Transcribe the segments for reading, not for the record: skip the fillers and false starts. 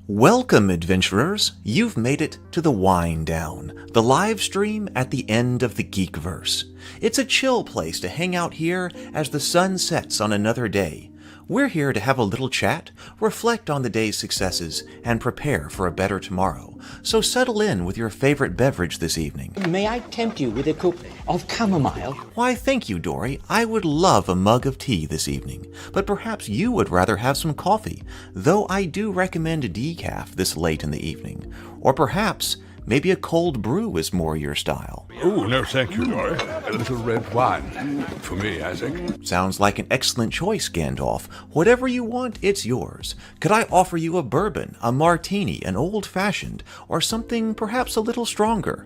Welcome, adventurers! You've made it to the Wind Down, the live stream at the end of the Geekverse. It's a chill place to hang out here as the sun sets on another day. We're here to have a little chat, reflect on the day's successes, and prepare for a better tomorrow. So settle in with your favorite beverage this evening. May I tempt you with a cup of chamomile? Why, thank you, Dory. I would love a mug of tea this evening, but perhaps you would rather have some coffee, though I do recommend decaf this late in the evening. Or perhaps maybe a cold brew is more your style. Oh, no, thank you, Dory. A little red wine. For me, I think. Sounds like an excellent choice, Gandalf. Whatever you want, it's yours. Could I offer you a bourbon, a martini, an old-fashioned, or something perhaps a little stronger?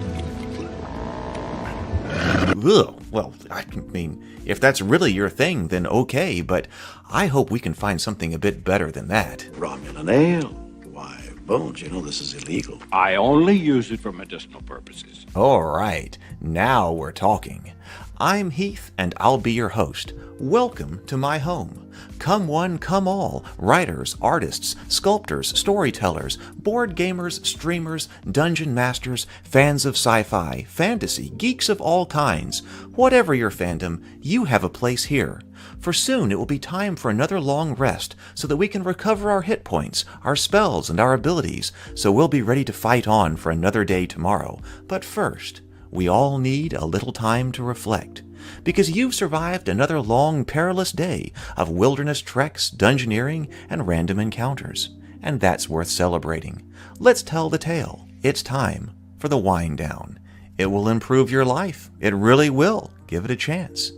Ugh. Well, I mean, if that's really your thing, then okay, but I hope we can find something a bit better than that. Romulan ale. Why, Bones, you know this is illegal. I only use it for medicinal purposes. All right, now we're talking. I'm Heath, and I'll be your host. Welcome to my home. Come one, come all. Writers, artists, sculptors, storytellers, board gamers, streamers, dungeon masters, fans of sci-fi, fantasy, geeks of all kinds. Whatever your fandom, you have a place here. For soon it will be time for another long rest so that we can recover our hit points, our spells, and our abilities, so we'll be ready to fight on for another day tomorrow. But first, we all need a little time to reflect. Because you've survived another long, perilous day of wilderness treks, dungeoneering, and random encounters. And that's worth celebrating. Let's tell the tale. It's time for the Wind Down. It will improve your life. It really will. Give it a chance.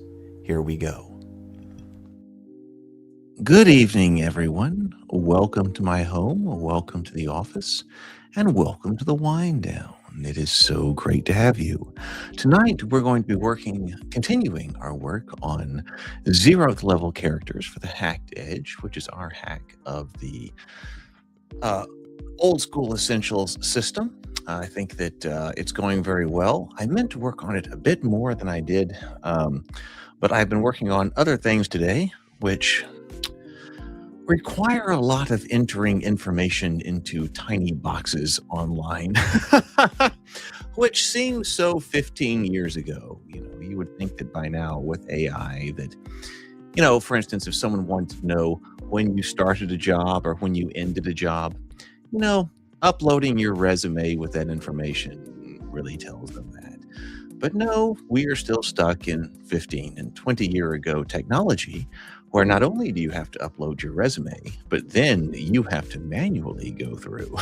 Here we go. Good evening, everyone. Welcome to my home, welcome to the office, and welcome to the Wind Down. It is so great to have you. Tonight, we're going to be continuing our work on 0th level characters for the Hacked Edge, which is our hack of the old school essentials system. I think that it's going very well. I meant to work on it a bit more than I did, but I've been working on other things today, which require a lot of entering information into tiny boxes online, which seems so 15 years ago. You would think that by now with AI that, for instance, if someone wanted to know when you started a job or when you ended a job, uploading your resume with that information really tells them that. But no, we are still stuck in 15 and 20 year ago technology, where not only do you have to upload your resume, but then you have to manually go through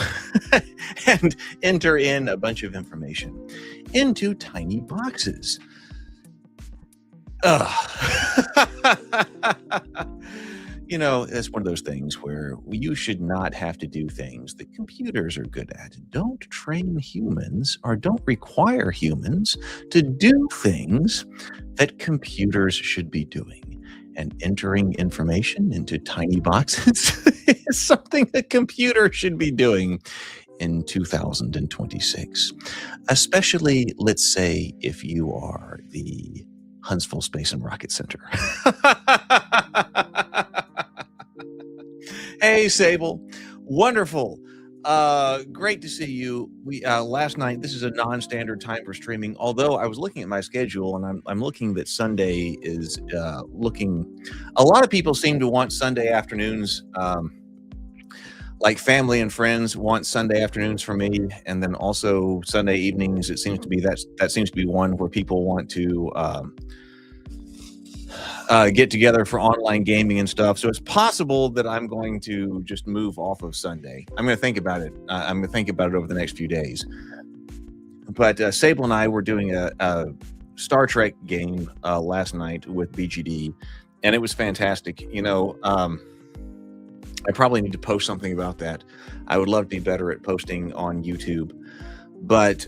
and enter in a bunch of information into tiny boxes. It's one of those things where you should not have to do things that computers are good at. Don't train humans or don't require humans to do things that computers should be doing. And entering information into tiny boxes is something a computer should be doing in 2026. Especially, let's say, if you are the Huntsville Space and Rocket Center. Hey, Sable. Wonderful. Great to see you. We last night, this is a non-standard time for streaming, although I was looking at my schedule and I'm looking that Sunday is looking, a lot of people seem to want Sunday afternoons, like family and friends want Sunday afternoons for me, and then also Sunday evenings. It seems to be that seems to be one where people want to get together for online gaming and stuff. So it's possible that I'm going to just move off of Sunday. I'm going to think about it. I'm going to think about it over the next few days. But Sable and I were doing a Star Trek game last night with BGD, and it was fantastic. I probably need to post something about that. I would love to be better at posting on YouTube. But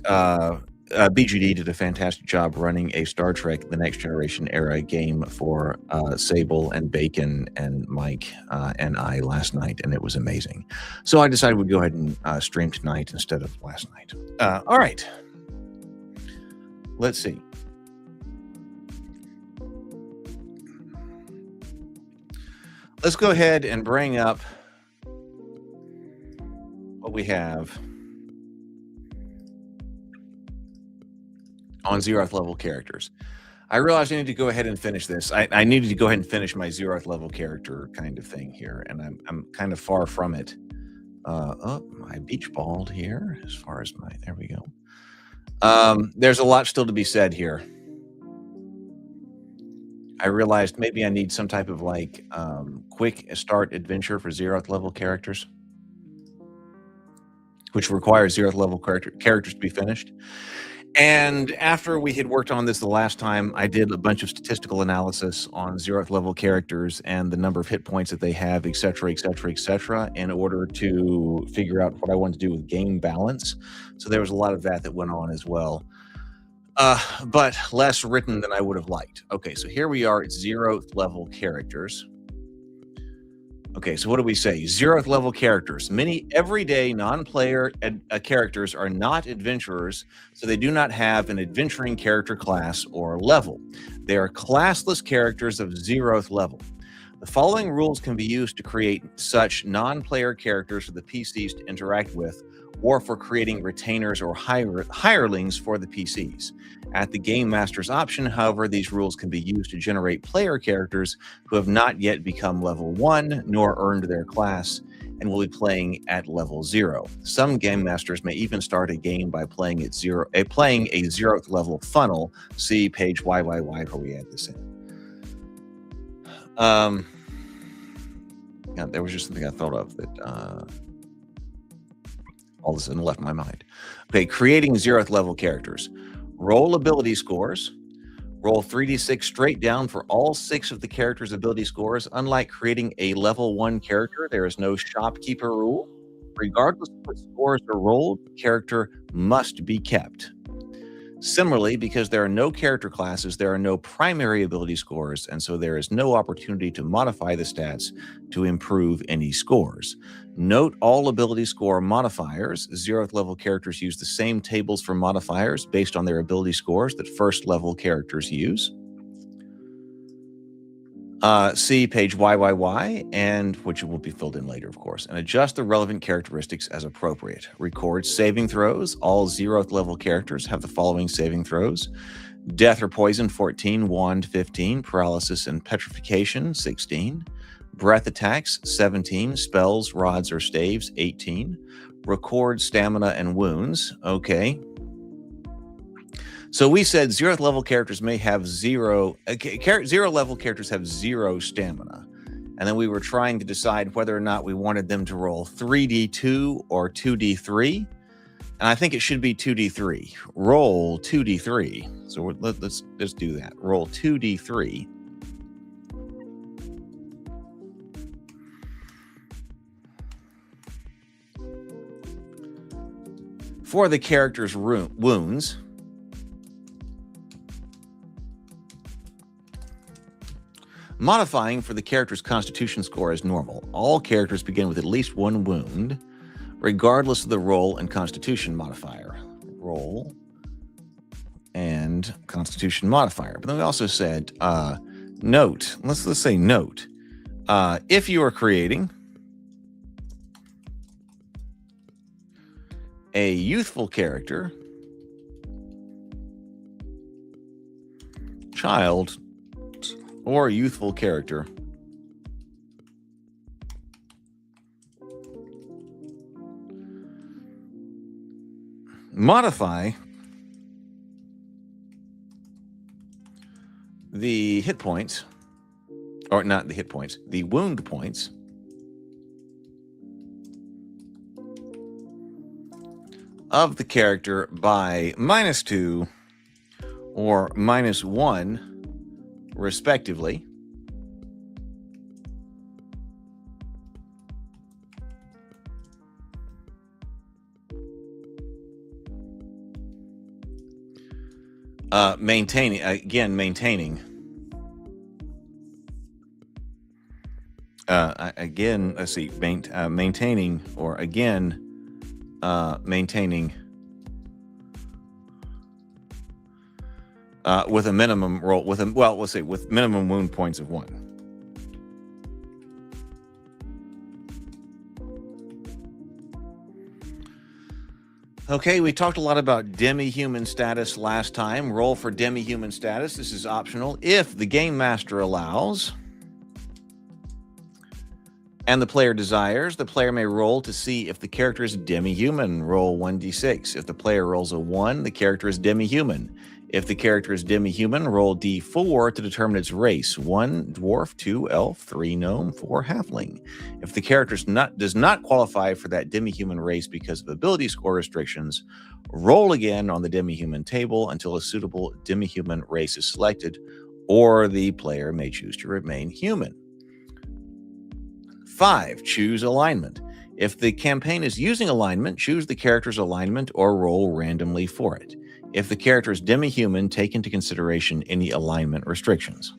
BGD did a fantastic job running a Star Trek The Next Generation era game for Sable and Bacon and Mike and I last night, and it was amazing. So I decided we'd go ahead and stream tonight instead of last night. All right. Let's see. Let's go ahead and bring up what what we have on 0th level characters. I realized I need to go ahead and finish this. I needed to go ahead and finish my 0th level character kind of thing here, and I'm kind of far from it. Oh, my beach balled here as far as my, there we go. There's a lot still to be said here. I realized maybe I need some type of like quick start adventure for 0th level characters, which requires 0th level characters to be finished. And after we had worked on this the last time, I did a bunch of statistical analysis on 0th level characters and the number of hit points that they have, et cetera, in order to figure out what I wanted to do with game balance. So there was a lot of that went on as well. But less written than I would have liked. Okay, so here we are at 0th level characters. Okay, so what do we say? 0th level characters. Many everyday non-player characters are not adventurers, so they do not have an adventuring character class or level. They are classless characters of 0th level. The following rules can be used to create such non-player characters for the PCs to interact with, or for creating retainers or hirelings for the PCs. At the Game Master's option, however, these rules can be used to generate player characters who have not yet become level 1 nor earned their class and will be playing at level 0. Some Game Masters may even start a game by playing a 0th level funnel. See page YYY where we add this in. Yeah, there was just something I thought of that all of a sudden left my mind. Okay, creating 0th level characters. Roll ability scores. Roll 3d6 straight down for all 6 of the character's ability scores. Unlike creating a level 1 character, there is no shopkeeper rule. Regardless of what scores are rolled, the character must be kept. Similarly, because there are no character classes, there are no primary ability scores, and so there is no opportunity to modify the stats to improve any scores. Note all ability score modifiers. 0th level characters use the same tables for modifiers based on their ability scores that 1st level characters use. See page YYY, and which will be filled in later, of course, and adjust the relevant characteristics as appropriate. Record saving throws. All 0th level characters have the following saving throws: death or poison 14, wand 15, paralysis and petrification 16, breath attacks 17, spells, rods or staves 18, record stamina and wounds. Okay. So we said 0th level characters may have 0 level characters have 0 stamina. And then we were trying to decide whether or not we wanted them to roll 3d2 or 2d3. And I think it should be 2d3. Roll 2d3. So let's do that. Roll 2d3. For the character's wounds, modifying for the character's constitution score as normal. All characters begin with at least 1 wound, regardless of the roll and constitution modifier. Roll and constitution modifier. But then we also said, note, let's say note, if you are creating a youthful character, child, or a youthful character, modify the hit points, or not the hit points, the wound points of the character by -2 or -1 respectively, maintaining again, let's see, maintaining or again maintaining with a minimum roll with minimum wound points of 1. Okay, we talked a lot about demi-human status last time. Roll for demi-human status. This is optional if the game master allows and the player desires. The player may roll to see if the character is demi-human. Roll 1d6. If the player rolls a 1, the character is demi-human. If the character is demi-human, roll d4 to determine its race. 1 dwarf, 2 elf, 3 gnome, 4 halfling. If the character does not qualify for that demi-human race because of ability score restrictions, roll again on the demi-human table until a suitable demi-human race is selected, or the player may choose to remain human. 5. Choose alignment. If the campaign is using alignment, choose the character's alignment or roll randomly for it. If the character is demi-human, take into consideration any alignment restrictions.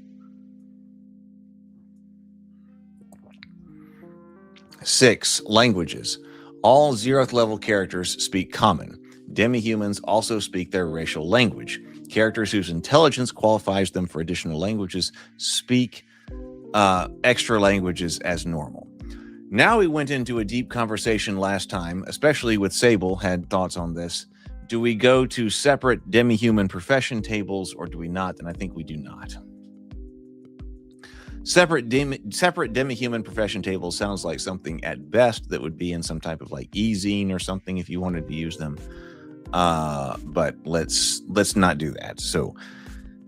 6. Languages. All 0th level characters speak Common. Demi-humans also speak their racial language. Characters whose intelligence qualifies them for additional languages speak extra languages as normal. Now we went into a deep conversation last time, especially with Sable had thoughts on this. Do we go to separate demi-human profession tables or do we not? And I think we do not. Separate demi-human profession tables sounds like something at best that would be in some type of like e-zine or something if you wanted to use them. But let's not do that. So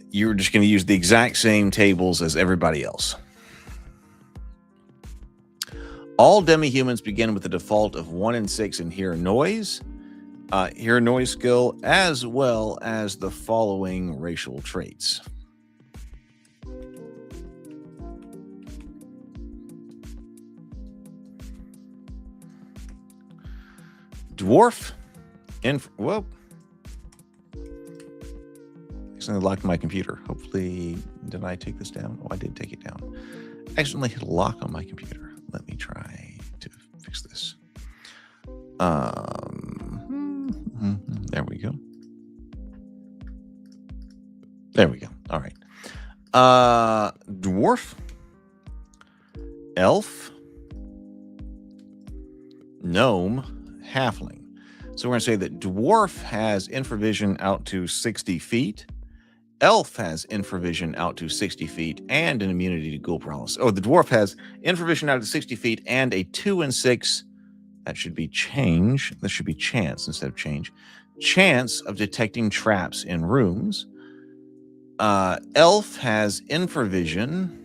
you're just going to use the exact same tables as everybody else. All demi-humans begin with the default of 1 and 6 in hear noise skill, as well as the following racial traits. Dwarf, well, accidentally locked my computer. Hopefully, did I take this down? Oh, I did take it down. Accidentally hit a lock on my computer. Let me try to fix this. There we go. There we go. All right. Dwarf, elf, gnome, halfling. So we're going to say that dwarf has infravision out to 60 feet. Elf has infravision out to 60 feet and an immunity to ghoul paralysis. Oh, the dwarf has infravision out to 60 feet and a 2 and 6. That should be change. This should be chance instead of change. Chance of detecting traps in rooms. Elf has infravision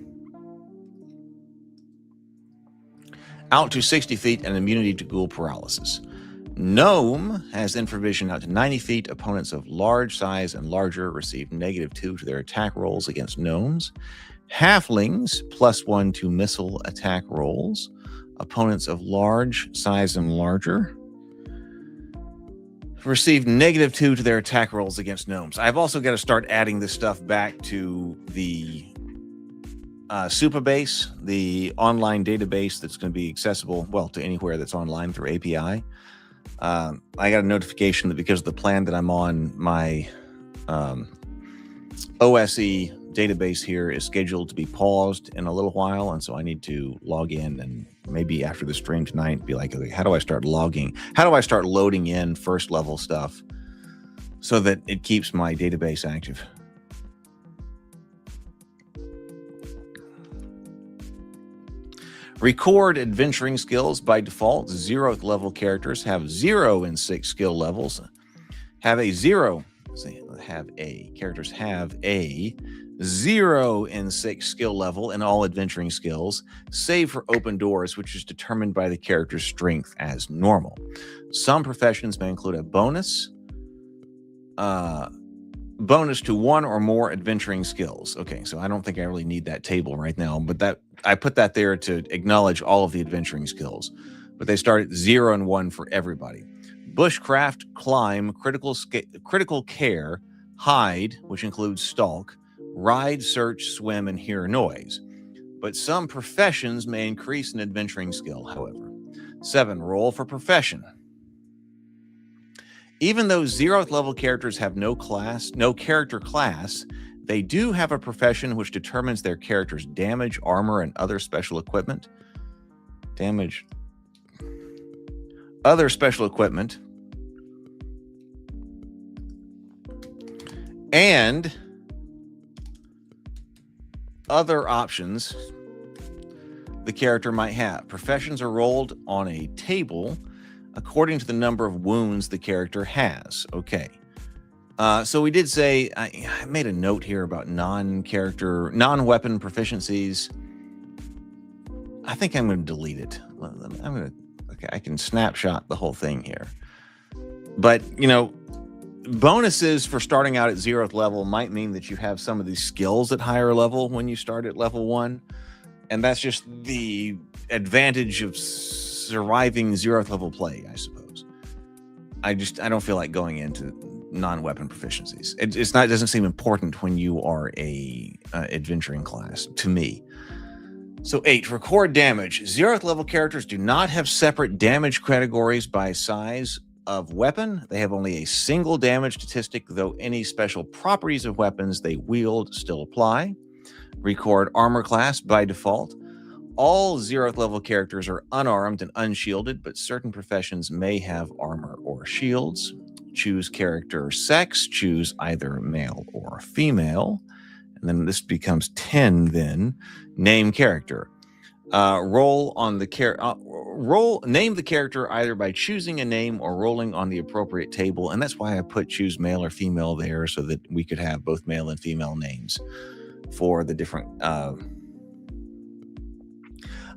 out to 60 feet and immunity to ghoul paralysis. Gnome has infravision out to 90 feet. Opponents of large size and larger receive -2 to their attack rolls against gnomes. Halflings +1 to missile attack rolls. Opponents of large size and larger receive -2 to their attack rolls against gnomes. I've also got to start adding this stuff back to the Supabase, the online database that's going to be accessible, well, to anywhere that's online through API. I got a notification that because of the plan that I'm on, my OSE database here is scheduled to be paused in a little while, and so I need to log in and maybe after the stream tonight be like, okay, how do I start loading in first level stuff so that it keeps my database active? Record adventuring skills. By default, 0th level characters have 0 and 6 skill levels. Characters have a 0 and 6 skill level in all adventuring skills, save for open doors, which is determined by the character's strength as normal. Some professions may include a bonus to 1 or more adventuring skills. Okay, so I don't think I really need that table right now, but that I put that there to acknowledge all of the adventuring skills. But they start at 0 and 1 for everybody. Bushcraft, climb, critical care, hide, which includes stalk, ride, search, swim, and hear noise. But some professions may increase an adventuring skill, however. 7. Roll for profession. Even though 0th level characters have no character class, they do have a profession which determines their character's damage, armor, and other special equipment. Other special equipment and other options the character might have. Professions are rolled on a table according to the number of wounds the character has. Okay. So we did say, I made a note here about non-weapon proficiencies. I think I'm going to delete it. Okay, I can snapshot the whole thing here. But, bonuses for starting out at 0th level might mean that you have some of these skills at higher level when you start at level 1. And that's just the advantage of surviving 0th level play, I suppose. I don't feel like going into non-weapon proficiencies. It doesn't seem important when you are a adventuring class to me. So 8, record damage. 0th level characters do not have separate damage categories by size of weapon. They have only a single damage statistic, though any special properties of weapons they wield still apply. Record armor class by default. All 0th level characters are unarmed and unshielded, but certain professions may have armor or shields. Choose character sex, choose either male or female. And then this becomes 10 then. Name character. Name the character either by choosing a name or rolling on the appropriate table. And that's why I put choose male or female there, so that we could have both male and female names for the different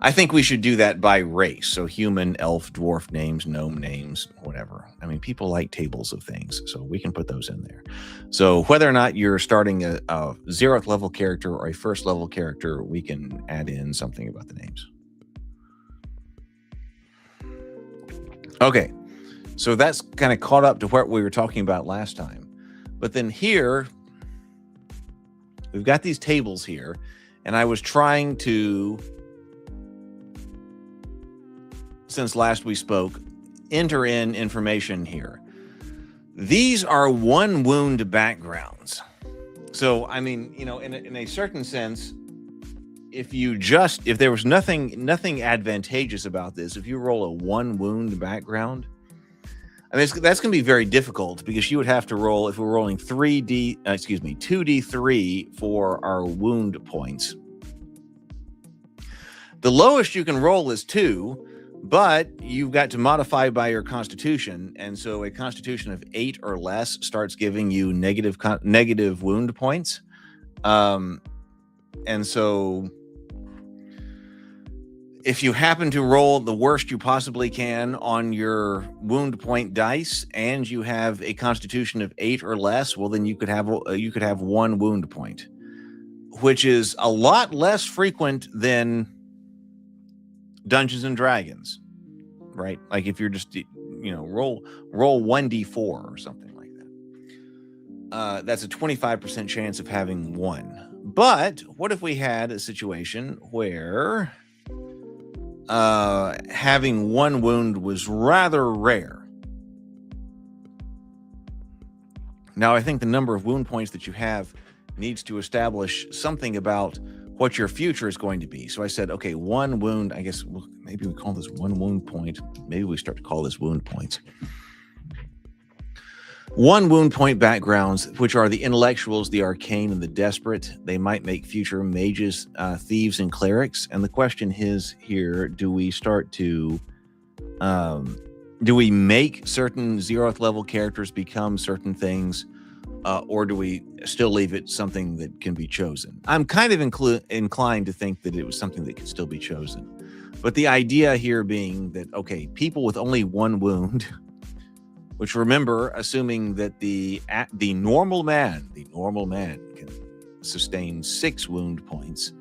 I think we should do that by race. So human, elf, dwarf names, gnome names, whatever. I mean, people like tables of things, so we can put those in there. So whether or not you're starting a 0th level character or a 1st level character, we can add in something about the names. Okay, so that's kind of caught up to what we were talking about last time. But then here, we've got these tables here, and I was trying to, since last we spoke, enter in information here. These are 1 wound backgrounds. So, I mean, in a certain sense, if there was nothing advantageous about this, if you roll a 1 wound background, I mean, that's going to be very difficult, because you would have to roll, if we're rolling 2d3 for our wound points. The lowest you can roll is 2, but you've got to modify by your constitution. And so a constitution of 8 or less starts giving you negative wound points. And so if you happen to roll the worst you possibly can on your wound point dice, and you have a constitution of 8 or less, well, then you could have 1 wound point, which is a lot less frequent than Dungeons and Dragons, right? Like if you're just, roll 1d4 or something like that. That's a 25% chance of having 1. But what if we had a situation where having 1 wound was rather rare? Now, I think the number of wound points that you have needs to establish something about what your future is going to be. So I said, okay, 1 wound, I guess maybe we call this 1 wound point. Maybe we start to call this wound points. 1 wound point backgrounds, which are the intellectuals, the arcane, and the desperate. They might make future mages, thieves, and clerics. And the question is here, do we make certain 0th level characters become certain things? Or do we still leave it something that can be chosen? I'm kind of inclined to think that it was something that could still be chosen. But the idea here being that, okay, people with only 1 wound, which, remember, assuming that the normal man can sustain 6 wound points,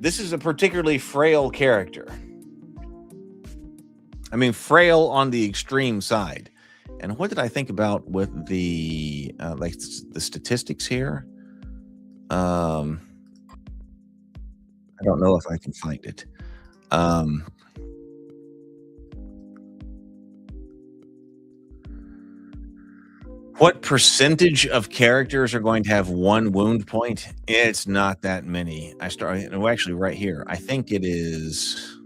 this is a particularly frail character. I mean, frail on the extreme side. And what did I think about with the the statistics here? I don't know if I can find it. What percentage of characters are going to have 1 wound point? It's not that many. Actually right here. I think it is.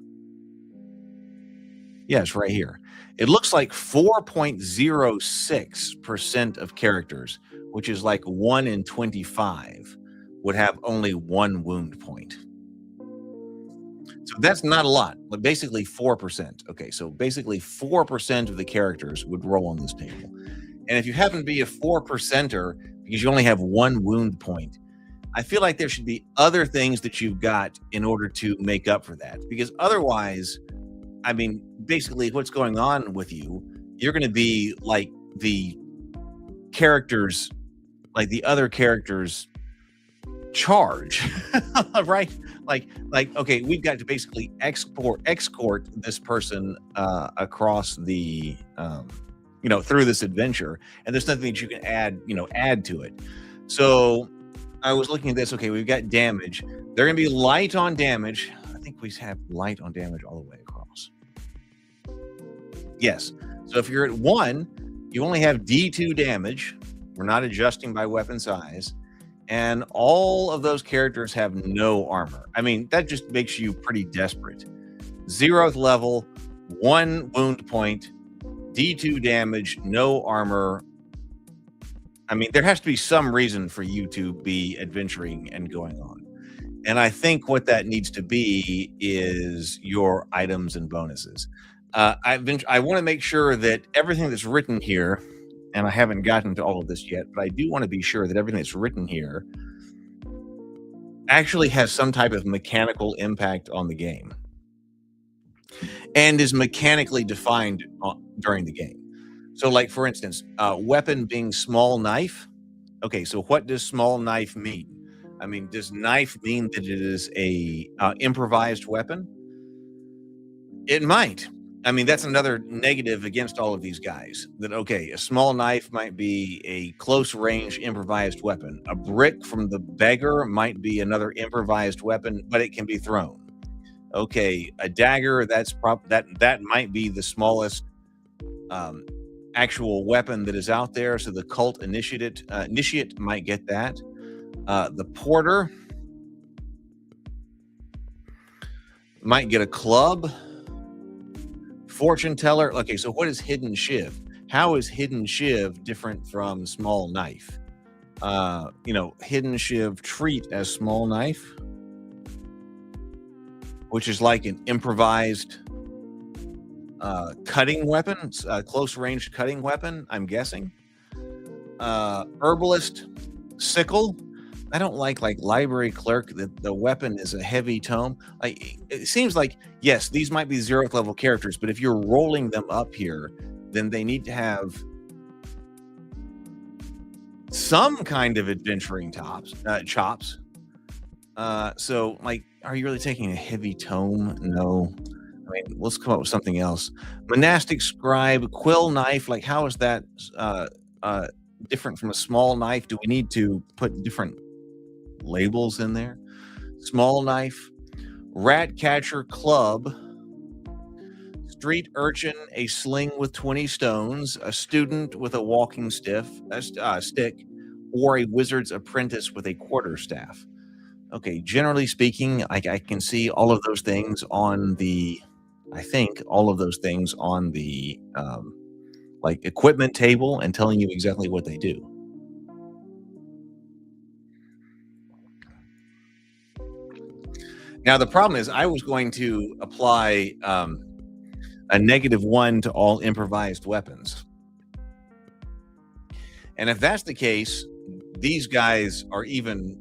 Yeah, it's right here. It looks like 4.06% of characters which is like 1 in 25, would have only 1 wound point. So that's not a lot, but basically 4%. Okay, so basically 4% of the characters would roll on this table. And if you happen to be a 4%er because you only have 1 wound point, I feel like there should be other things that you've got in order to make up for that. Because otherwise, I mean, basically what's going on with you, you're going to be like the characters, like the other characters charge, right? Like, okay, we've got to basically escort this person across the, through this adventure, and there's nothing that you can add to it. So I was looking at this. Okay, we've got damage. They're going to be light on damage. I think we have light on damage all the way across. Yes. So if you're at 1, you only have D2 damage. We're not adjusting by weapon size. And all of those characters have no armor. I mean, that just makes you pretty desperate. 0th level, 1 wound point, D2 damage, no armor. I mean, there has to be some reason for you to be adventuring and going on. And I think what that needs to be is your items and bonuses. I want to make sure that everything that's written here, and I haven't gotten to all of this yet, but I do want to be sure that everything that's written here actually has some type of mechanical impact on the game and is mechanically defined during the game. So, like, for instance, weapon being small knife. Okay, so what does small knife mean? I mean, does knife mean that it is a improvised weapon? It might. I mean, that's another negative against all of these guys. That, okay, a small knife might be a close-range improvised weapon. A brick from the beggar might be another improvised weapon, but it can be thrown. Okay, a dagger, that might be the smallest actual weapon that is out there. So the cult initiate might get that. The porter might get a club. Fortune teller. Okay, so what is hidden shiv? How is hidden shiv different from small knife? Hidden shiv treat as small knife, which is like an improvised cutting weapon, close range cutting weapon, I'm guessing. Herbalist sickle. I don't like library clerk, that the weapon is a heavy tome. It seems like, yes, these might be 0th level characters, but if you're rolling them up here, then they need to have some kind of adventuring chops. So, like, are you really taking a heavy tome? No. I mean, let's come up with something else. Monastic scribe, quill knife. Like, how is that different from a small knife? Do we need to put different labels in there? Small knife, rat catcher club, street urchin, a sling with 20 stones, a student with a walking stick, or a wizard's apprentice with a quarterstaff. Okay, generally speaking, I can see all of those things on the, equipment table and telling you exactly what they do. Now, the problem is I was going to apply a -1 to all improvised weapons. And if that's the case, these guys are even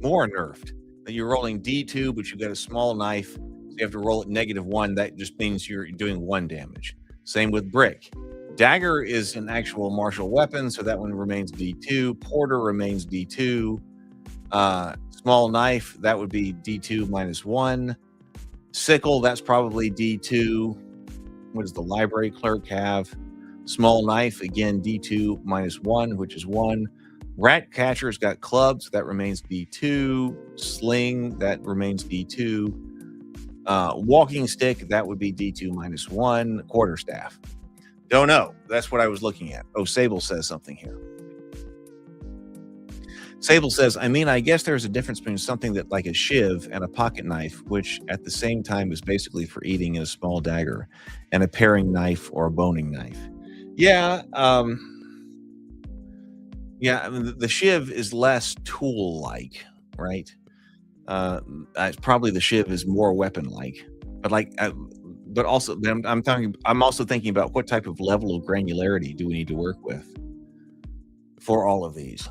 more nerfed. That you're rolling D2, but you've got a small knife, so you have to roll at -1. That just means you're doing 1 damage. Same with brick. Dagger is an actual martial weapon, so that one remains D2. Porter remains D2. Small knife, that would be D2 -1. Sickle, that's probably D2. What does the library clerk have? Small knife, again, D2 -1, which is 1. Rat catcher's got clubs, that remains D2. Sling, that remains D2. Walking stick, that would be D2 -1. Quarterstaff. Don't know. That's what I was looking at. Oh, Sable says something here. Sable says, I guess there's a difference between something that like a shiv and a pocket knife, which at the same time is basically for eating, in a small dagger, and a paring knife or a boning knife. Yeah, Yeah, I mean, the shiv is less tool-like, right? Probably the shiv is more weapon-like, but but also then I'm also thinking about what type of level of granularity do we need to work with for all of these.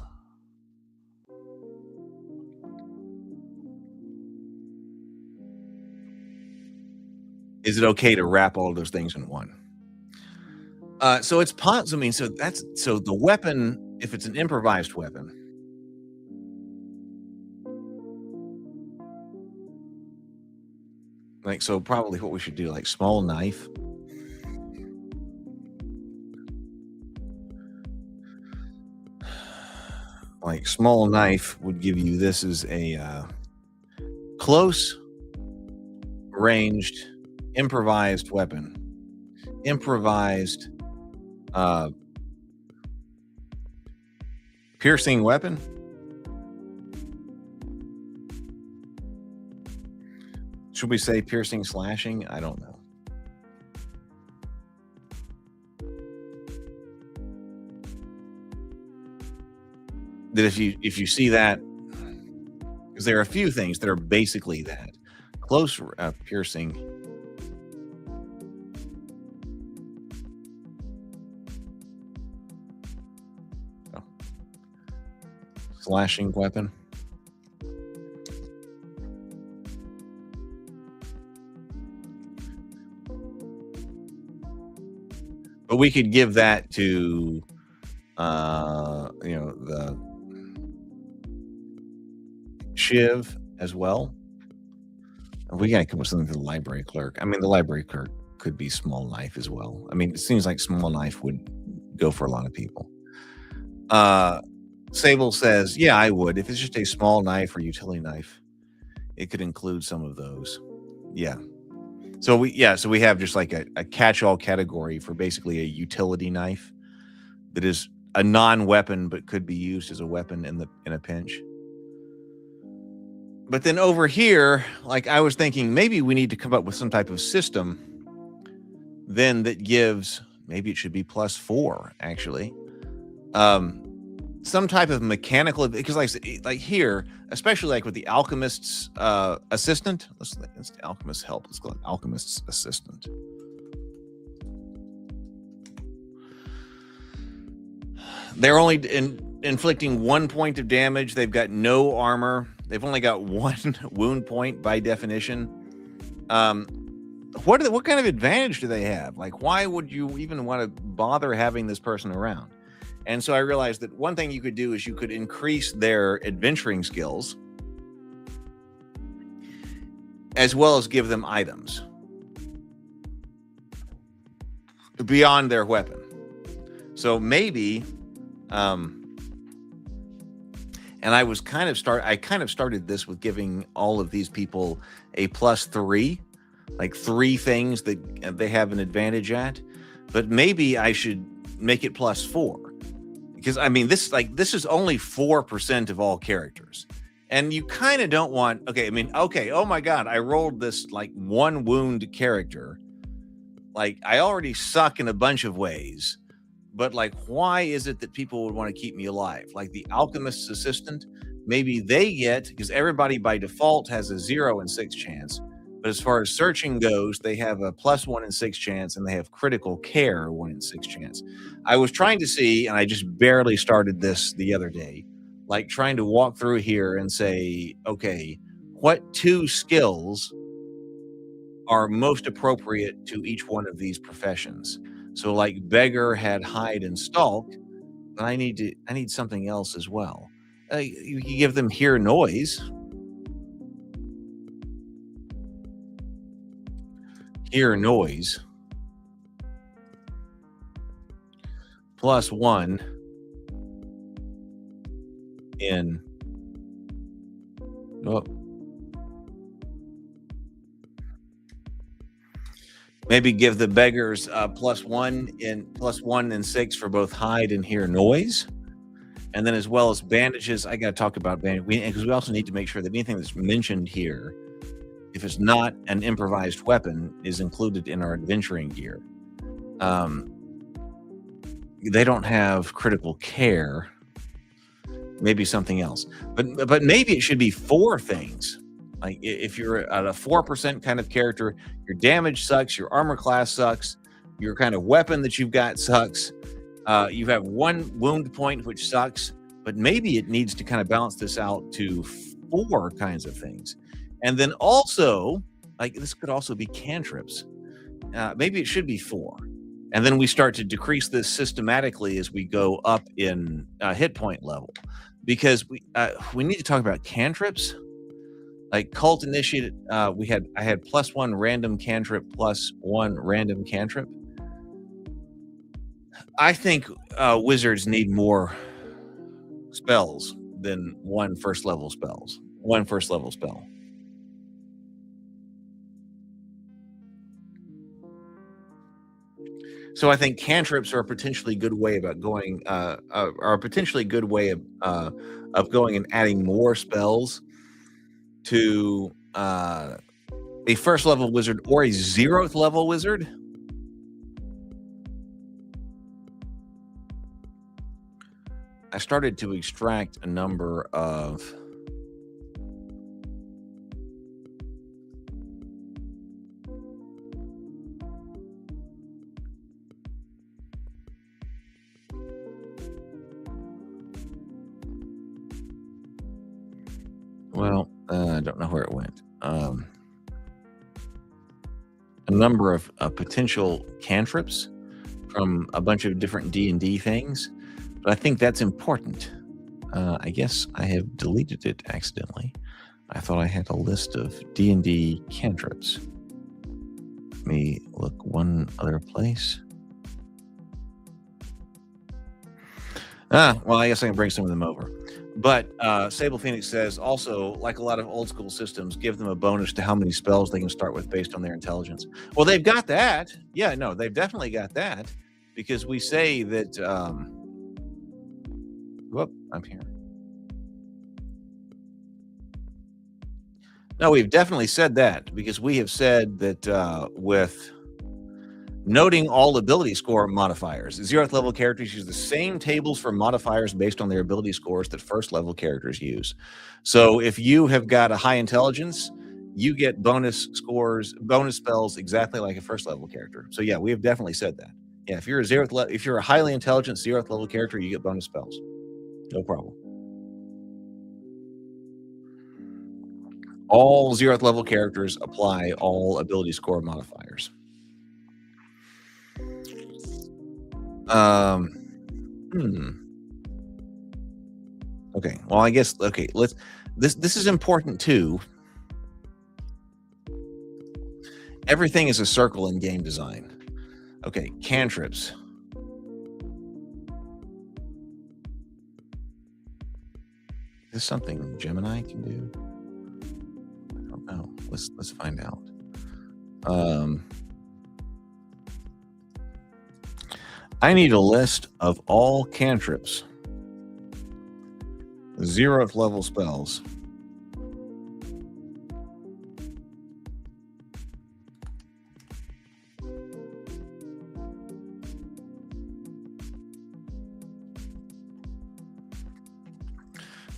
Is it okay to wrap all of those things in one? So it's I mean, so the weapon, if it's an improvised weapon, like, so probably what we should do, like small knife. Like small knife would give you this as a close ranged improvised weapon. Improvised uh piercing weapon. Should we say piercing slashing? I don't know. That if you see that, because there are a few things that are basically that close piercing. Oh. Slashing weapon. But we could give that to the shiv as well. We gotta come up with something for the library clerk. I mean, the library clerk could be small knife as well. I mean, it seems like small knife would go for a lot of people. Sable says, yeah, I would. If it's just a small knife or utility knife, it could include some of those. Yeah. So we have just like a catch-all category for basically a utility knife that is a non-weapon but could be used as a weapon in a pinch. But then over here, like I was thinking, maybe we need to come up with some type of system then that gives, maybe it should be +4 actually. Some type of mechanical, because like here, especially like with the alchemist's assistant, let's the alchemist's help. Let's call it alchemist's assistant. They're only inflicting 1 point of damage. They've got no armor. They've only got 1 wound point by definition. What kind of advantage do they have? Like, why would you even want to bother having this person around? And so I realized that one thing you could do is you could increase their adventuring skills as well as give them items beyond their weapon. So maybe, and I kind of started this with giving all of these people a +3, like 3 things that they have an advantage at, but maybe I should make it +4. Because I mean, this is only 4% of all characters, and you kind of don't want. Oh my God, I rolled this like 1 wound character. Like I already suck in a bunch of ways, but like, why is it that people would want to keep me alive? Like the alchemist's assistant, maybe they get, because everybody by default has a 0 in 6 chance. But as far as searching goes, they have a +1 in 6 chance, and they have critical care 1 in 6 chance. I was trying to see, and I just barely started this the other day, like trying to walk through here and say, okay, what 2 skills are most appropriate to each one of these professions? So like beggar had hide and stalk, but I need something else as well. You can give them hear noise. Hear noise +1 in maybe give the beggars +1 in 6 for both hide and hear noise, and then as well as bandages. I got to talk about bandage because we also need to make sure that anything that's mentioned here, if it's not an improvised weapon, is included in our adventuring gear. They don't have critical care. maybe something else. But maybe it should be 4 things. Like if you're at a 4% kind of character, your damage sucks, your armor class sucks, your kind of weapon that you've got sucks. You have 1 wound point, which sucks. But maybe it needs to kind of balance this out to 4 kinds of things. And then also, like this could also be cantrips. Maybe it should be 4. And then we start to decrease this systematically as we go up in hit point level. Because we need to talk about cantrips. Like cult initiated, I had +1 random cantrip, +1 random cantrip. I think wizards need more spells than 1 first level spell. So I think cantrips are a potentially good way about going, are a potentially good way of going and adding more spells to a first level wizard or a 0th level wizard. I started to extract a number of I don't know where it went. A number of potential cantrips from a bunch of different D&D things. But I think that's important. I guess I have deleted it accidentally. I thought I had a list of D&D cantrips. Let me look one other place. Well, I guess I can bring some of them over. But Sable Phoenix says, also, like a lot of old school systems, give them a bonus to how many spells they can start with based on their intelligence. Well, they've got that. Yeah, no, they've definitely got that. Because we say that... whoop, I'm here. No, we've definitely said that. Because we have said that with... noting all ability score modifiers. 0th level characters use the same tables for modifiers based on their ability scores that first level characters use. So if you have got a high intelligence, you get bonus spells exactly like a first level character. So yeah, we have definitely said that. Yeah, if you're a highly intelligent 0th level character, you get bonus spells. No problem. All 0th level characters apply all ability score modifiers. Okay. Well, I guess this is important too. Everything is a circle in game design. Okay, cantrips. Is this something Gemini can do? I don't know. Let's find out. I need a list of all cantrips, 0th level spells.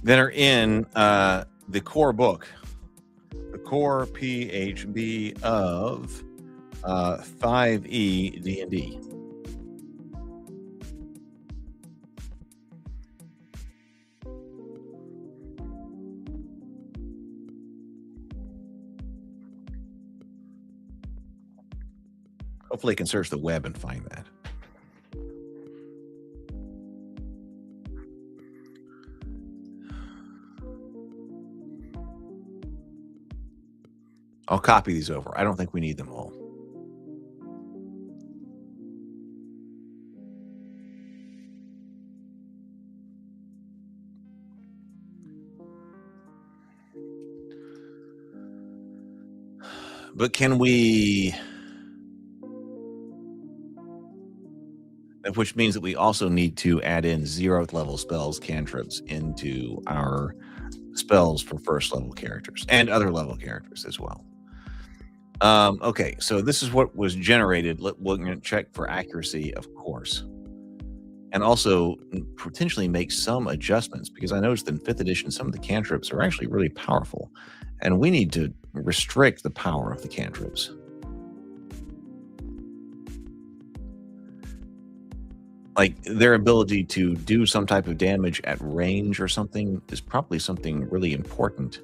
That are in the core book, the core PHB of 5e D&D. Hopefully I can search the web and find that. I'll copy these over. I don't think we need them all. But can we... which means that we also need to add in 0th level spells, cantrips, into our spells for first level characters and other level characters as well. Okay, so this is what was generated. We're going to check for accuracy, of course. and also potentially make some adjustments, because I noticed in 5th edition some of the cantrips are actually really powerful, and we need to restrict the power of the cantrips. Like, their ability to do some type of damage at range or something is probably something really important,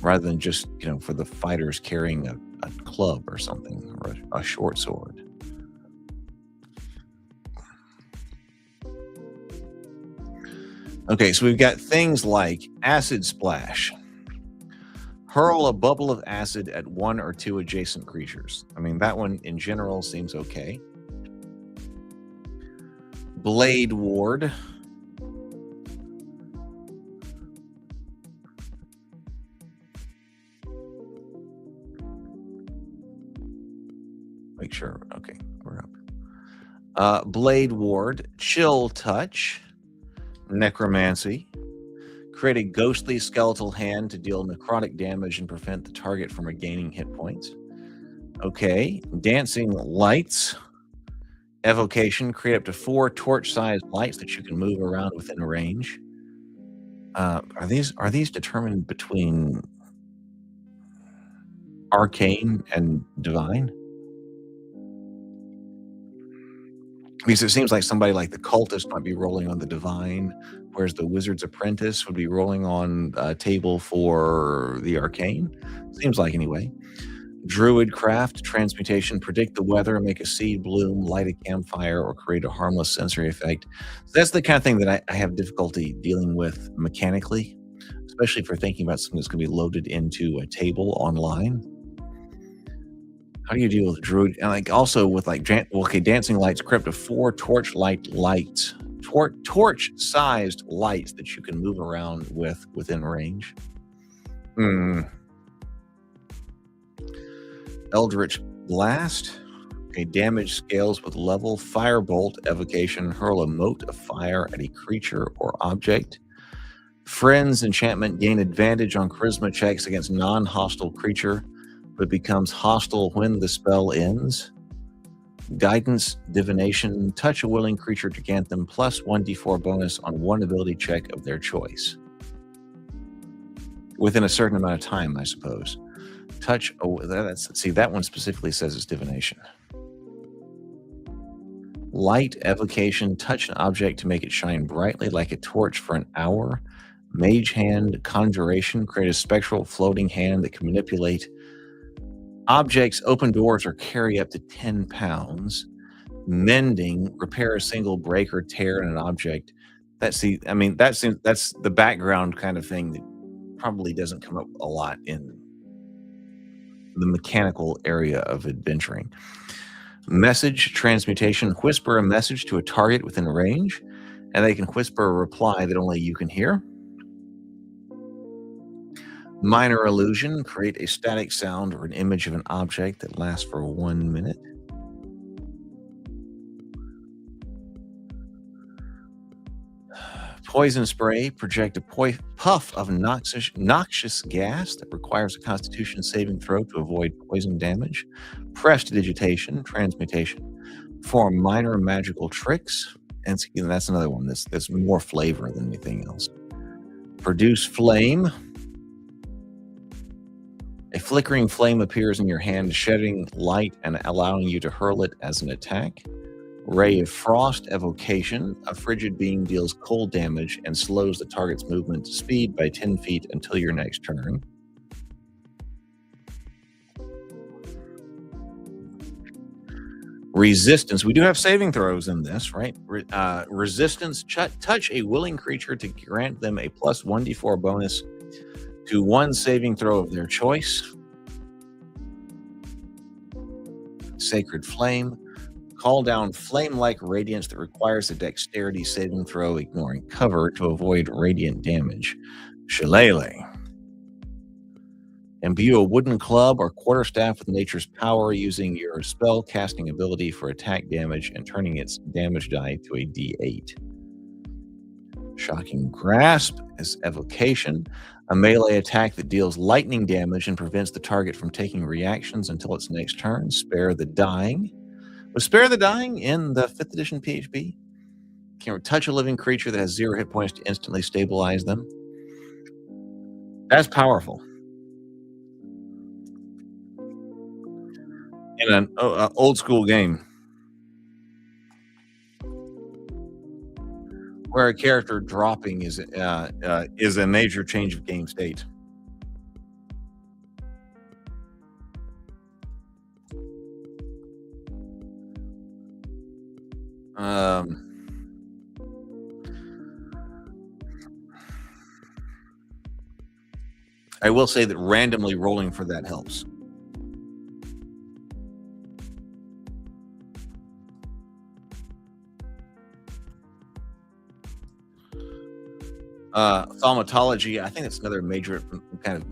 rather than just, for the fighters carrying a club or something, or a short sword. Okay, so we've got things like Acid Splash. Hurl a bubble of acid at 1 or 2 adjacent creatures. I mean, that one in general seems okay. Blade Ward. Make sure. Okay, we're up. Blade Ward. Chill Touch. Necromancy. Create a ghostly skeletal hand to deal necrotic damage and prevent the target from regaining hit points. Okay. Dancing Lights. Evocation. Create up to 4 torch-sized lights that you can move around within range. Are these determined between arcane and divine? Because it seems like somebody like the cultist might be rolling on the divine, whereas the wizard's apprentice would be rolling on a table for the arcane. Seems like, anyway. Druid Craft. Transmutation. Predict the weather, make a seed bloom, light a campfire, or create a harmless sensory effect. So that's the kind of thing that I have difficulty dealing with mechanically, especially for thinking about something that's going to be loaded into a table online. How do you deal with Druid? And also with Dancing Lights, create up to 4 torch-sized lights that you can move around within range. Eldritch Blast. Okay, damage scales with level. Firebolt. Evocation. Hurl a mote of fire at a creature or object. Friends Enchantment. Gain advantage on charisma checks against non-hostile creature, but becomes hostile when the spell ends. Guidance Divination. Touch a willing creature to grant them plus 1d4 bonus on 1 ability check of their choice. Within a certain amount of time, I suppose. That one specifically says it's divination. Light Evocation. Touch an object to make it shine brightly like a torch for an hour. Mage Hand. Conjuration. Create a spectral floating hand that can manipulate objects, open doors, or carry up to 10 pounds. Mending. Repair a single break or tear in an object. That's the background kind of thing that probably doesn't come up a lot in the mechanical area of adventuring. Message Transmutation. Whisper a message to a target within range, and they can whisper a reply that only you can hear. Minor Illusion. Create a static sound or an image of an object that lasts for 1 minute. Poison Spray. Project a puff of noxious gas that requires a Constitution saving throw to avoid poison damage. Prestidigitation. Transmutation. Perform minor magical tricks. And that's another one that's more flavor than anything else. Produce Flame. A flickering flame appears in your hand, shedding light and allowing you to hurl it as an attack. Ray of Frost. Evocation. A frigid being deals cold damage and slows the target's movement speed by 10 feet until your next turn. Resistance. We do have saving throws in this, right? Resistance. Touch a willing creature to grant them a plus 1d4 bonus to 1 saving throw of their choice. Sacred Flame. Call down flame-like radiance that requires a dexterity saving throw, ignoring cover, to avoid radiant damage. Shillelagh. Imbue a wooden club or quarterstaff with nature's power, using your spell casting ability for attack damage and turning its damage die to a d8. Shocking Grasp is Evocation, a melee attack that deals lightning damage and prevents the target from taking reactions until its next turn. Spare the Dying. Was Spare the Dying in the 5th edition PHB? Can touch a living creature that has 0 hit points to instantly stabilize them. That's powerful. In an old school game where a character dropping is a major change of game state. I will say that randomly rolling for that helps. Thaumatology, I think it's another major kind of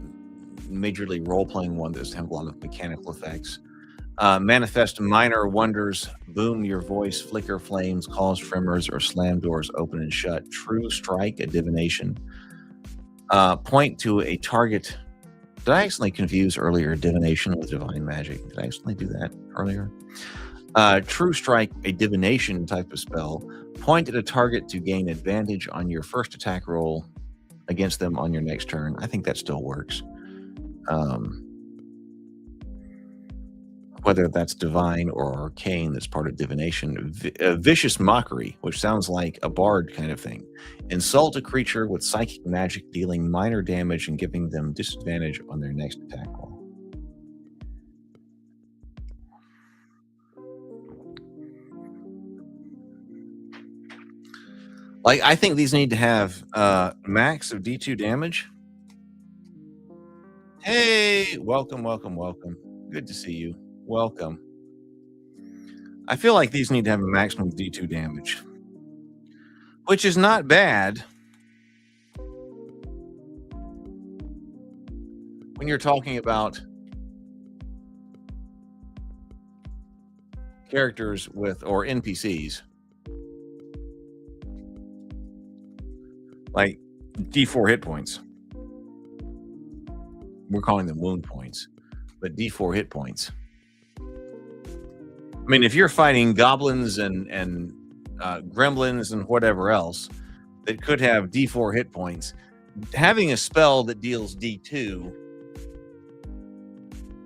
majorly role-playing one that doesn't have a lot of mechanical effects. Manifest minor wonders, boom your voice, flicker flames, cause tremors, or slam doors open and shut. True strike, a divination. Point to a target. Did I accidentally confuse earlier divination with divine magic? Did I accidentally do that earlier? True strike, a divination type of spell. Point at a target to gain advantage on your first attack roll against them on your next turn. I think that still works. Whether that's divine or arcane, that's part of divination. Vicious mockery, which sounds like a bard kind of thing. Insult a creature with psychic magic, dealing minor damage and giving them disadvantage on their next attack roll. Like, I think these need to have max of D2 damage. Hey, welcome. Good to see you. Welcome. I feel like these need to have a maximum of D2 damage, which is not bad when you're talking about characters with, or NPCs, like D4 hit points. We're calling them wound points, but D4 hit points. I mean, if you're fighting goblins and gremlins and whatever else that could have D4 hit points, having a spell that deals D2,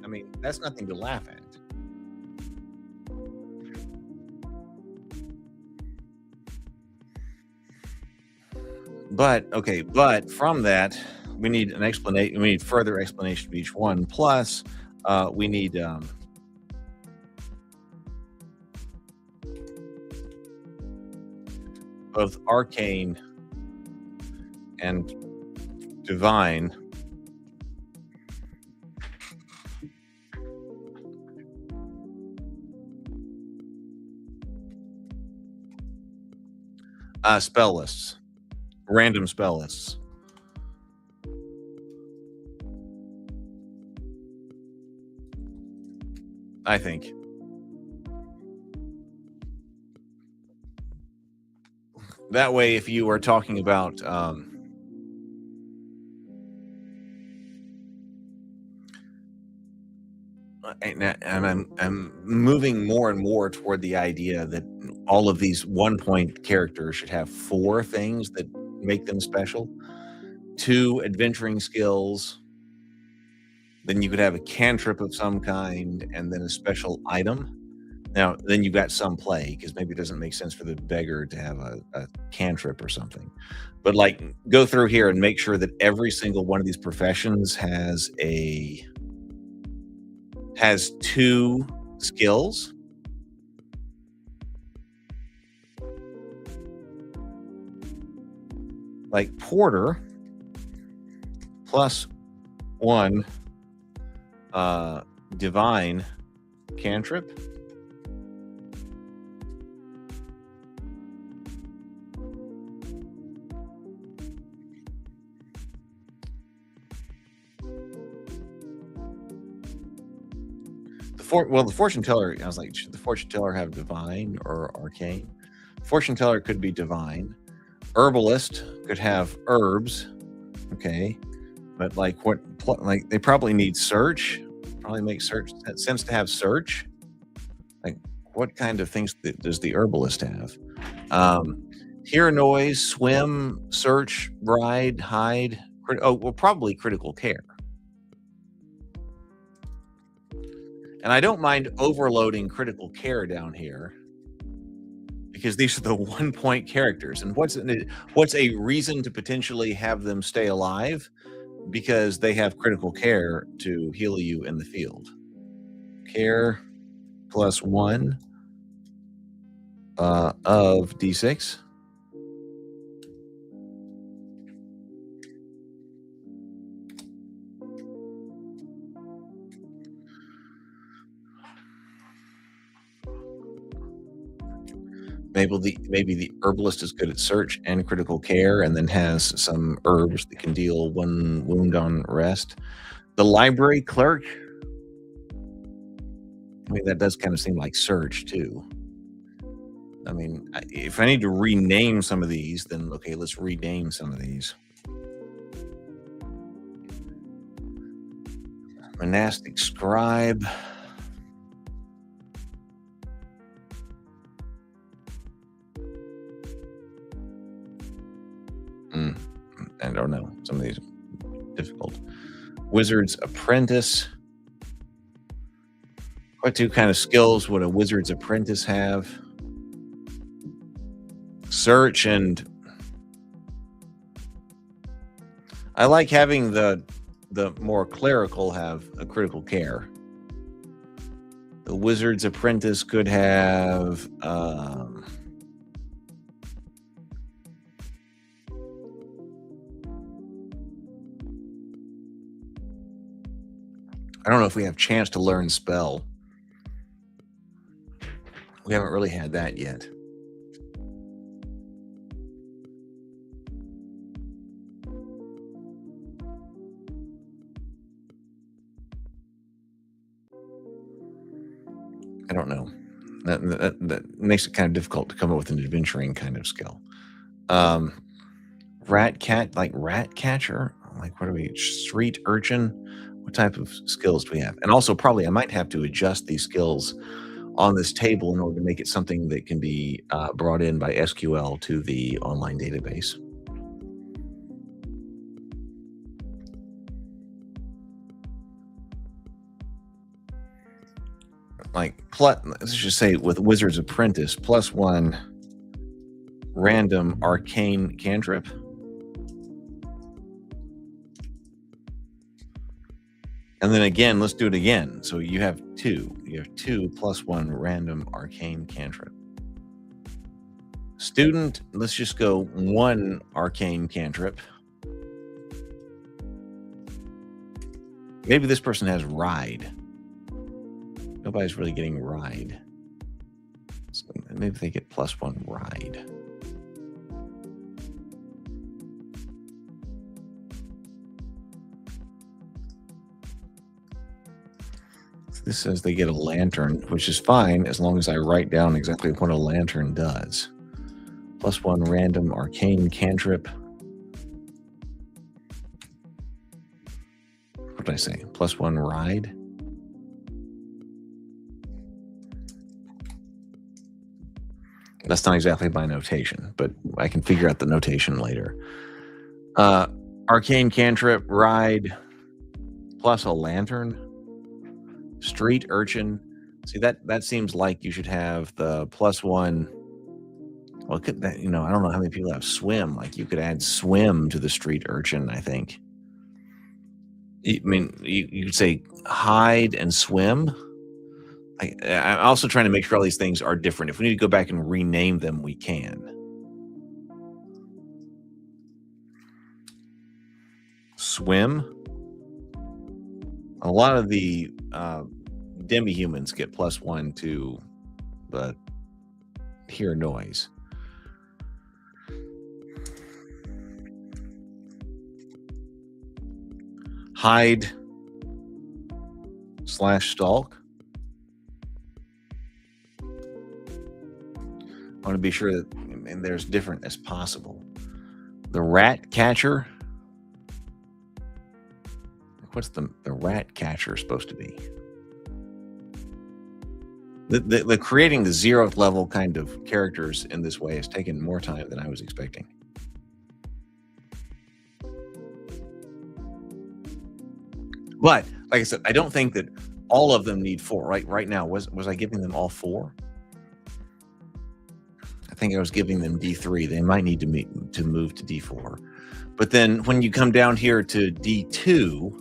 I mean, that's nothing to laugh at. But from that, we need an explanation. We need further explanation of each one. Plus, we need both arcane and divine spell lists, random spell lists. I think. That way, if you are talking about and I'm moving more and more toward the idea that all of these 1-point characters should have 4 things that make them special. 2 adventuring skills. Then you could have a cantrip of some kind, and then a special item. Now, then you've got some play, because maybe it doesn't make sense for the beggar to have a cantrip or something. But like, go through here and make sure that every single one of these professions has 2 skills. Like porter plus 1 divine cantrip. The fortune teller, I was like, should the fortune teller have divine or arcane? Fortune teller could be divine. Herbalist could have herbs. Okay. But like they probably need search. Probably makes sense to have search. Like, what kind of things does the herbalist have? Hear noise, swim, search, ride, hide. Well, probably critical care. And I don't mind overloading critical care down here because these are the 1-point characters. And what's a reason to potentially have them stay alive? Because they have critical care to heal you in the field. Care +1 of D6. Maybe the herbalist is good at search and critical care, and then has some herbs that can deal 1 wound on rest. The library clerk. I mean, that does kind of seem like search too. I mean, if I need to rename some of these, then okay, let's rename some of these. Monastic scribe. I don't know. Some of these are difficult. Wizard's apprentice. What two kind of skills would a wizard's apprentice have? Search and I like having the more clerical have a critical care. The wizard's apprentice could have I don't know if we have chance to learn spell. We haven't really had that yet. I don't know. That makes it kind of difficult to come up with an adventuring kind of skill. Rat catcher? Like, what are we? Street urchin? What type of skills do we have? And also, probably I might have to adjust these skills on this table in order to make it something that can be brought in by SQL to the online database. Like, let's just say with Wizard's Apprentice, +1 random arcane cantrip. And then again, let's do it again. So you have 2. You have 2 +1 random arcane cantrip. Student, let's just go 1 arcane cantrip. Maybe this person has ride. Nobody's really getting ride. So maybe they get +1 ride. This says they get a lantern, which is fine as long as I write down exactly what a lantern does. +1 random arcane cantrip. What did I say? +1 ride. That's not exactly my notation, but I can figure out the notation later. Arcane cantrip, ride, plus a lantern. Street urchin. See, that seems like you should have the +1. Well, could that, I don't know how many people have swim. Like, you could add swim to the street urchin, I think. I mean, you could say hide and swim. I'm also trying to make sure all these things are different. If we need to go back and rename them, we can. Swim. A lot of the demi-humans get +1 to the hear noise. Hide / stalk. I want to be sure that they're as different as possible. The rat catcher. What's the rat catcher supposed to be? The creating the 0th level kind of characters in this way has taken more time than I was expecting. But like I said, I don't think that all of them need 4. Right now, was I giving them all 4? I think I was giving them D3. They might need to move to D4. But then when you come down here to D2,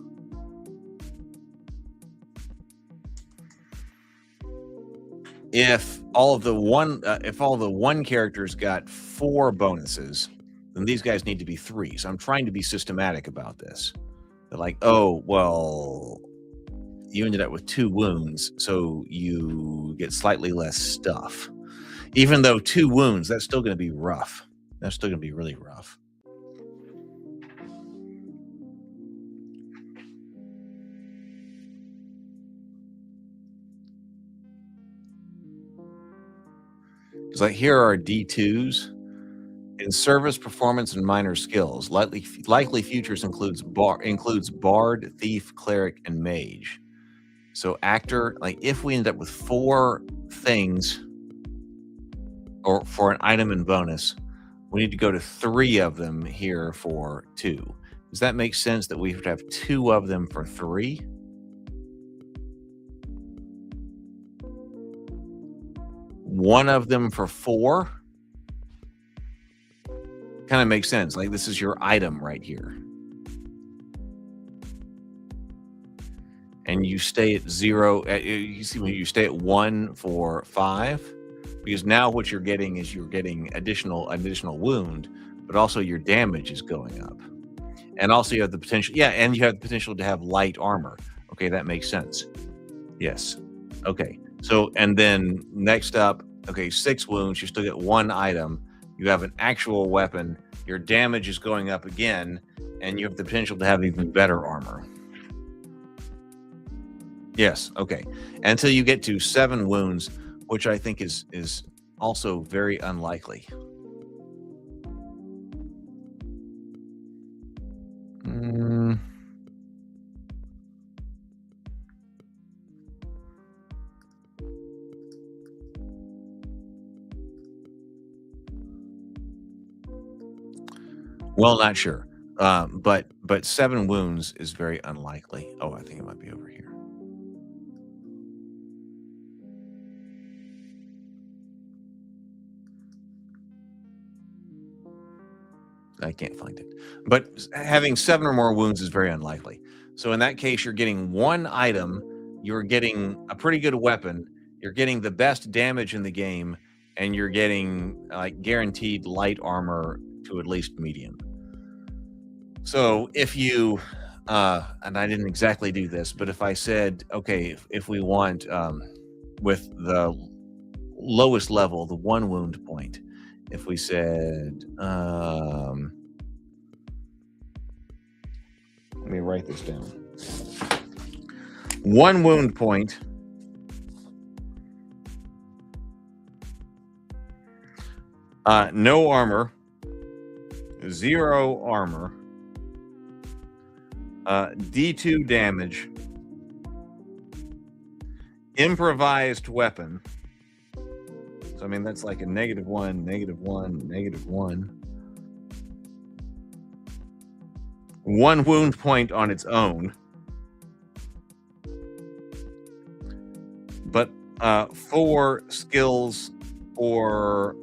if all the one characters got 4 bonuses, then these guys need to be 3. So I'm trying to be systematic about this. They're like, oh, well, you ended up with 2 wounds, so you get slightly less stuff. Even though 2 wounds, that's still going to be rough. That's still going to be really rough. It's like here are D2s. In service, performance, and minor skills, likely futures includes bard, thief, cleric, and mage. So actor, like if we end up with 4 things or for an item and bonus, we need to go to 3 of them here for 2. Does that make sense that we have to have 2 of them for 3? One of them for 4? Kind of makes sense. Like this is your item right here. And you stay at 0. You see when you stay at 1 for 5, because now what you're getting is you're getting additional wound, but also your damage is going up. And also you have the potential, and you have the potential to have light armor. Okay, that makes sense. Yes. Okay. So, and then next up, okay, 6 wounds, you still get 1 item. You have an actual weapon, your damage is going up again, and you have the potential to have even better armor. Yes, okay. Until you get to 7 wounds, which I think is also very unlikely. Well, not sure. But 7 wounds is very unlikely. Oh, I think it might be over here. I can't find it. But having 7 or more wounds is very unlikely. So in that case, you're getting 1 item, you're getting a pretty good weapon, you're getting the best damage in the game, and you're getting like guaranteed light armor to at least medium. So if you, and I didn't exactly do this, but if I said, okay, if we want with the lowest level, the 1 wound point, if we said, let me write this down. 1 wound point, no armor, 0 armor, D2 damage, improvised weapon. So, I mean, that's like a -1, -1, -1. 1 wound point on its own. But 4 skills or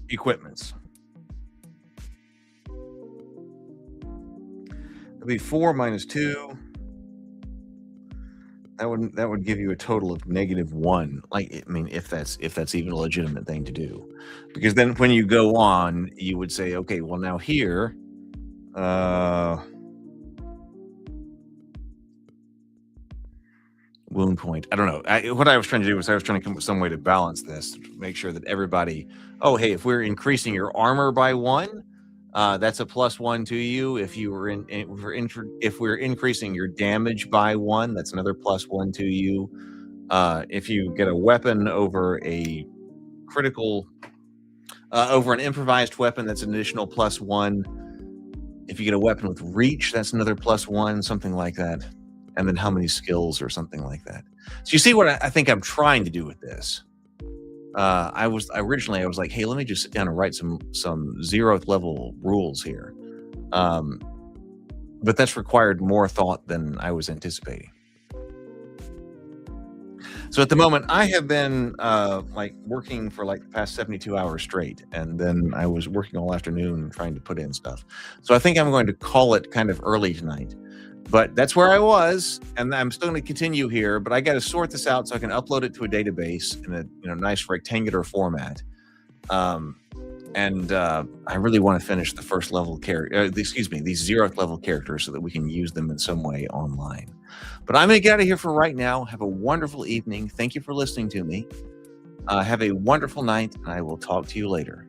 equipments. It'd be 4 minus 2. That would give you a total of -1. Like, I mean, if that's even a legitimate thing to do, because then when you go on, you would say, okay, well now here, wound point. I don't know. What I was trying to do was I was trying to come up with some way to balance this, to make sure that everybody. Oh, hey, if we're increasing your armor by 1. That's a +1 to you. If we're increasing your damage by 1, that's another +1 to you. If you get a weapon over a critical, over an improvised weapon, that's an additional +1. If you get a weapon with reach, that's another +1, something like that. and then how many skills or something like that. So you see what I think I'm trying to do with this. I was like, hey, let me just sit down and write some 0th level rules here. But that's required more thought than I was anticipating. So at the moment, I have been like working for like the past 72 hours straight, and then I was working all afternoon trying to put in stuff. So I think I'm going to call it kind of early tonight. But that's where I was, and I'm still going to continue here. But I got to sort this out so I can upload it to a database in a nice rectangular format. And I really want to finish the first level these 0th level characters so that we can use them in some way online. But I'm going to get out of here for right now. Have a wonderful evening. Thank you for listening to me. Have a wonderful night, and I will talk to you later.